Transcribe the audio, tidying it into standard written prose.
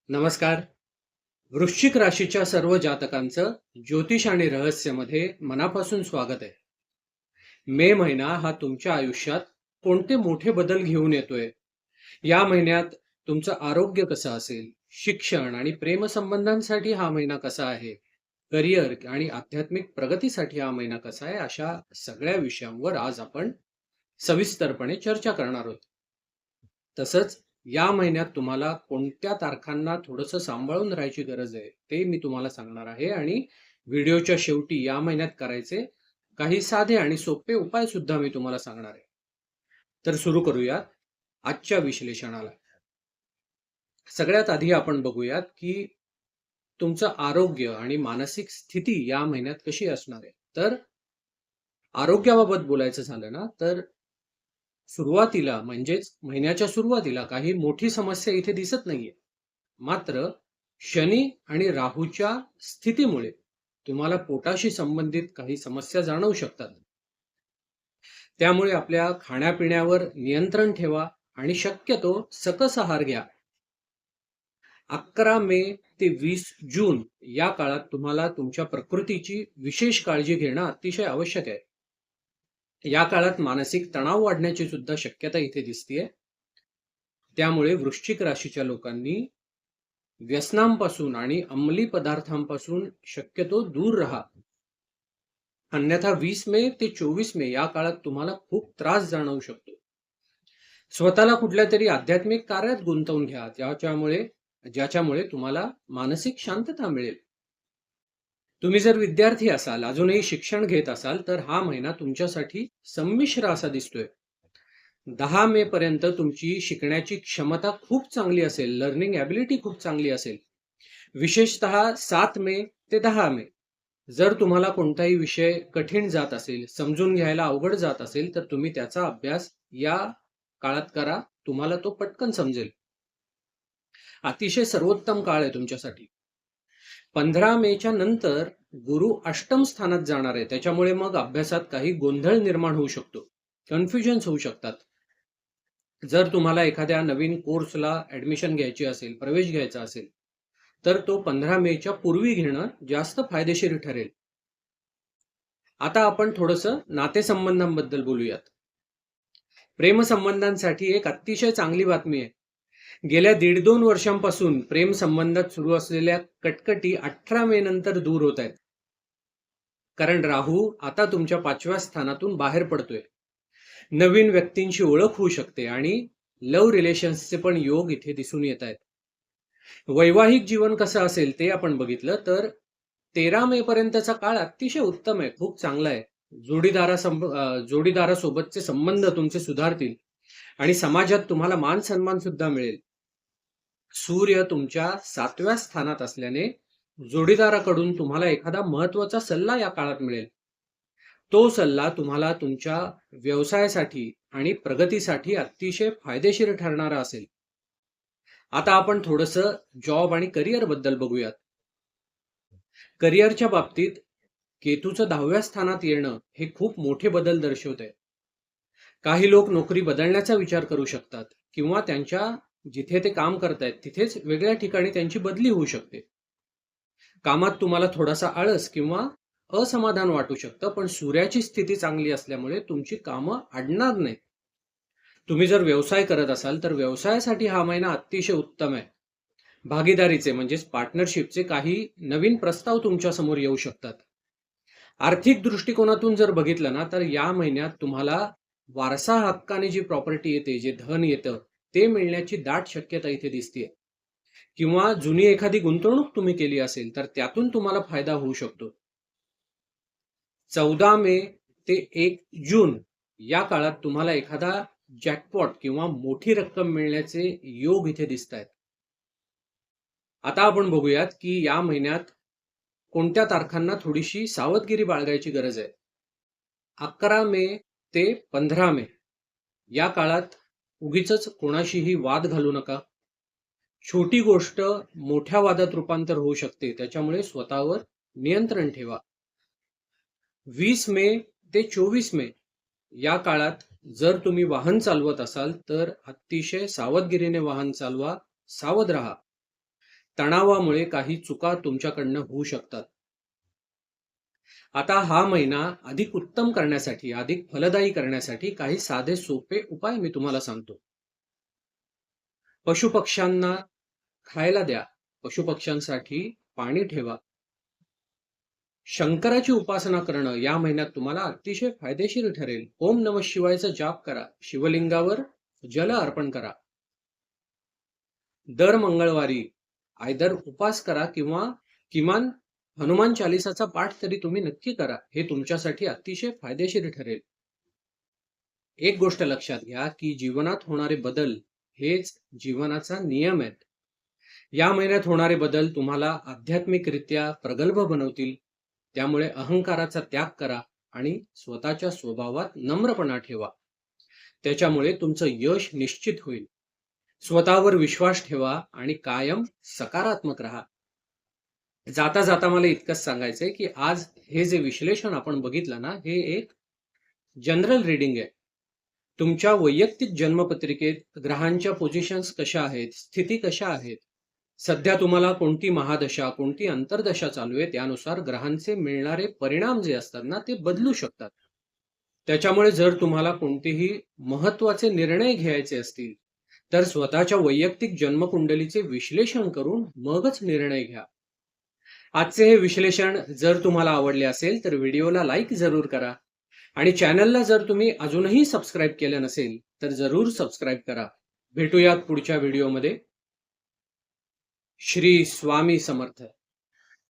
नमस्कार. वृश्चिक राशीच्या सर्व जातकांचं ज्योतिष आणि रहस्यमध्ये मनापासून स्वागत आहे. मे महिना हा तुमच्या आयुष्यात कोणते मोठे बदल घेऊन येतोय? या महिन्यात तुमचं आरोग्य कसं असेल? शिक्षण आणि प्रेमसंबंधांसाठी हा महिना कसा आहे? करिअर आणि आध्यात्मिक प्रगतीसाठी हा महिना कसा आहे? अशा सगळ्या विषयांवर आज आपण सविस्तरपणे चर्चा करणार आहोत. तसंच या महिन्यात तुम्हाला कोणत्या तारखांना थोडंसं सांभाळून राहायची गरज आहे, ते मी तुम्हाला सांगणार आहे आणि व्हिडिओच्या शेवटी या महिन्यात करायचे काही साधे आणि सोपे उपाय सुद्धा मी तुम्हाला सांगणार आहे. तर सुरू करूयात आजच्या विश्लेषणाला. सगळ्यात आधी आपण बघूयात की तुमचं आरोग्य आणि मानसिक स्थिती या महिन्यात कशी असणार आहे. तर आरोग्याबाबत बोलायचं झालं ना, तर सुरुवातीला म्हणजेच महिन्याच्या सुरुवातीला काही मोठी समस्या इथे दिसत नाहीये. मात्र शनी आणि राहूच्या स्थितीमुळे तुम्हाला पोटाशी संबंधित काही समस्या जाणवू शकतात. त्यामुळे आपल्या खाण्यापिण्यावर नियंत्रण ठेवा आणि शक्यतो सकस आहार घ्या. 11 मे ते 20 जून या काळात तुम्हाला तुमच्या प्रकृतीची विशेष काळजी घेणं अतिशय आवश्यक आहे. या काळात मानसिक तणाव वाढण्याची सुद्धा शक्यता इथे दिसतेय. त्यामुळे वृश्चिक राशीच्या लोकांनी व्यसनांपासून आणि अंमली पदार्थांपासून शक्यतो दूर राहा. अन्यथा 20 मे ते 24 मे या काळात तुम्हाला खूप त्रास जाणवू शकतो. स्वतःला कुठल्या तरी आध्यात्मिक कार्यात गुंतवून घ्या, ज्याच्यामुळे तुम्हाला मानसिक शांतता मिळेल. तुम्ही जर विद्यार्थी असाल, अजूनही शिक्षण घेत असाल, तर हा महिना तुमच्यासाठी संमिश्र असा दिसतोय. 10 मे पर्यंत तुमची शिकण्याची क्षमता खूप चांगली असेल, लर्निंग ॲबिलिटी खूप चांगली असेल. विशेषतः 7 मे ते 10 मे जर तुम्हाला कोणताही विषय कठीण जात असेल, समजून घ्यायला अवघड जात असेल, तर तुम्ही त्याचा अभ्यास या काळात करा. तुम्हाला तो पटकन समजेल. अतिशय सर्वोत्तम काळ आहे तुमच्यासाठी. 15 मेच्या नंतर गुरु अष्टम स्थानात जाणार आहे. त्याच्यामुळे मग अभ्यासात काही गोंधळ निर्माण होऊ शकतो, कन्फ्युजन्स होऊ शकतात. जर तुम्हाला एखाद्या नवीन कोर्सला ऍडमिशन घ्यायची असेल, प्रवेश घ्यायचा असेल, तर तो 15 मेच्या पूर्वी घेणं जास्त फायदेशीर ठरेल. आता आपण थोडंसं नातेसंबंधांबद्दल बोलूयात. प्रेमसंबंधांसाठी एक अतिशय चांगली बातमी आहे. गेल्या 1.5-2 वर्षांपासून प्रेम संबंधात सुरू असलेल्या कटकटी 18 मे नंतर दूर होत आहेत. कारण राहू आता तुमच्या 5व्या स्थानातून बाहेर पडतोय. नवीन व्यक्तींची ओळख होऊ शकते आणि लव्ह रिलेशन्सचे पण योग इथे दिसून येत आहेत. वैवाहिक जीवन कसं असेल ते आपण बघितलं तर 13 मे पर्यंतचा काळ अतिशय उत्तम आहे, खूप चांगला आहे. जोडीदारासोबतचे संबंध तुमचे सुधारतील आणि समाजात तुम्हाला मान सन्मान सुद्धा मिळेल. सूर्य तुमच्या 7व्या स्थानात असल्याने जोडीदाराकडून तुम्हाला एखादा महत्वाचा सल्ला या काळात मिळेल. तो सल्ला तुम्हाला तुमच्या व्यवसायासाठी आणि प्रगतीसाठी अतिशय फायदेशीर ठरणारा असेल. आता आपण थोडंसं जॉब आणि करिअर बद्दल बघूयात. करिअरच्या बाबतीत केतूचं 10व्या स्थानात येणं हे खूप मोठे बदल दर्शवत आहे. काही लोक नोकरी बदलण्याचा विचार करू शकतात किंवा त्यांच्या जिथे ते काम करतायत तिथेच वेगळ्या ठिकाणी त्यांची बदली होऊ शकते. कामात तुम्हाला थोडासा आळस किंवा असमाधान वाटू शकतं, पण सूर्याची स्थिती चांगली असल्यामुळे तुमची कामं अडणार नाहीत. तुम्ही जर व्यवसाय करत असाल तर व्यवसायासाठी हा महिना अतिशय उत्तम आहे. भागीदारीचे म्हणजेच पार्टनरशिपचे काही नवीन प्रस्ताव तुमच्या समोर येऊ शकतात. आर्थिक दृष्टिकोनातून जर बघितलं ना, तर या महिन्यात तुम्हाला वारसा हक्काने जी प्रॉपर्टी येते, जे धन येतं, ते मिळण्याची दाट शक्यता इथे दिसतेय. किंवा जुनी एखादी गुंतवणूक तुम्ही केली असेल तर त्यातून तुम्हाला फायदा होऊ शकतो. 14 मे ते 1 जून या काळात तुम्हाला एखादा जॅकपॉट किंवा मोठी रक्कम मिळण्याचे योग इथे दिसत आहेत. आता आपण बघूयात की या महिन्यात कोणत्या तारखांना थोडीशी सावधगिरी बाळगायची गरज आहे. 11 मे ते 15 मे या काळात उगीच कोणाशीही वाद घालू नका. छोटी गोष्ट मोठ्या वादात रूपांतर होऊ शकते, त्याच्यामुळे स्वतःवर नियंत्रण ठेवा. 20 मे ते 24 मे या काळात जर तुम्ही वाहन चालवत असाल तर अतिशय सावधगिरीने वाहन चालवा, सावध राहा. तणावामुळे काही चुका तुमच्याकडनं होऊ शकतात. आता हा महिना अधिक उत्तम करण्यासाठी, अधिक फलदायी करण्यासाठी काही साधे सोपे उपाय मी तुम्हाला सांगतो. पशुपक्ष्यांना खायला द्या. पशुपक्ष्यांसाठी पाणी ठेवा. शंकराची उपासना करणं या महिन्यात तुम्हाला अतिशय फायदेशीर ठरेल. ओम नमः शिवायचा जाप करा. शिवलिंगावर जल अर्पण करा. दर मंगळवारी आयदर उपास करा किंवा किमान हनुमान चालिसाचा पाठ तरी तुम्ही नक्की करा. हे तुमच्यासाठी अतिशय फायदेशीर ठरेल. एक गोष्ट लक्षात घ्या की जीवनात होणारे बदल हेच जीवनाचा नियम आहेत. या महिन्यात होणारे बदल तुम्हाला आध्यात्मिकरित्या प्रगल्भ बनवतील. त्यामुळे अहंकाराचा त्याग करा आणि स्वतःच्या स्वभावात नम्रपणा ठेवा. त्याच्यामुळे तुमचं यश निश्चित होईल. स्वतःवर विश्वास ठेवा आणि कायम सकारात्मक राहा. जाता जाता मला इतकंच सांगायचंय की आज हे जे विश्लेषण आपण बघितलं ना, हे एक जनरल रीडिंग आहे. तुमच्या वैयक्तिक जन्मपत्रिकेत ग्रहांच्या पोझिशन्स कशा आहेत, स्थिती कशा आहेत, सध्या तुम्हाला कोणती महादशा, कोणती अंतर्दशा चालू आहे, त्यानुसार ग्रहांचे मिळणारे परिणाम जे असतात ना, ते बदलू शकतात. त्याच्यामुळे जर तुम्हाला कोणतेही महत्वाचे निर्णय घ्यायचे असतील तर स्वतःच्या वैयक्तिक जन्मकुंडलीचे विश्लेषण करून मगच निर्णय घ्या. आजचे हे विश्लेषण जर तुम्हाला आवडले असेल तर व्हिडिओला लाईक जरूर करा आणि चॅनलला जर तुम्ही अजूनही सबस्क्राईब केलं नसेल तर जरूर सबस्क्राईब करा. भेटूयात पुढच्या व्हिडिओमध्ये. श्री स्वामी समर्थ.